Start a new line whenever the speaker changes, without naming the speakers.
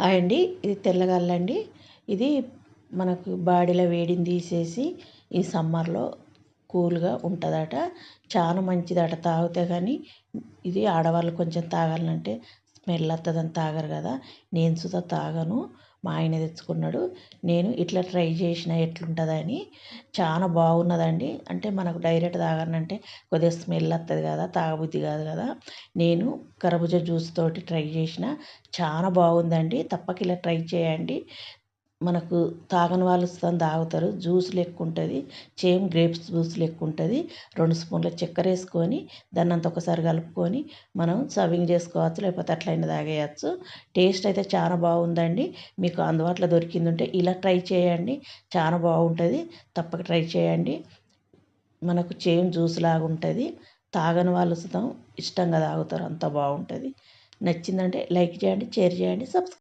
Hi అండి. ఇది తెల్లగల్లండి. ఇది మనకు బాడీలో వేడిని తీసేసి ఈ సమ్మర్లో కూల్గా ఉంటుందట. చాలా మంచిదట తాగితే. కానీ ఇది ఆడవాళ్ళు కొంచెం తాగాలంటే స్మెల్ వస్తుందని తాగరు కదా. నేను సుధా తాగను, మా ఆయన తెచ్చుకున్నాడు. నేను ఇట్లా ట్రై చేసిన ఎట్లుంటుందని. చాలా బాగున్నదండి. అంటే మనకు డైరెక్ట్ తాగాలంటే కొద్దిగా స్మెల్ వస్తుంది కదా, తాగబుద్ధి కాదు కదా. నేను కర్బూజా జ్యూస్ తోటి ట్రై చేసిన, చాలా బాగుందండి. తప్పక ఇలా ట్రై చేయండి. మనకు తాగని వాళ్ళు తాగుతారు. జ్యూస్ లెక్క ఉంటుంది, సేమ్ గ్రేప్స్ జ్యూస్ లెక్క ఉంటుంది. 2 స్పూన్ల చక్కెర వేసుకొని దాన్ని అంతా ఒకసారి కలుపుకొని మనం సర్వింగ్ చేసుకోవచ్చు, లేకపోతే అట్లయినా తాగేయచ్చు. టేస్ట్ అయితే చాలా బాగుందండి. మీకు అందుబాటులో దొరికింది ఉంటే ఇలా ట్రై చేయండి, చాలా బాగుంటుంది. తప్పక ట్రై చేయండి. మనకు సేమ్ జ్యూస్ లాగా ఉంటుంది. తాగని వాళ్ళు ఇష్టంగా తాగుతారు, అంత బాగుంటుంది. నచ్చిందంటే లైక్ చేయండి, షేర్ చేయండి, సబ్స్క్రైబ్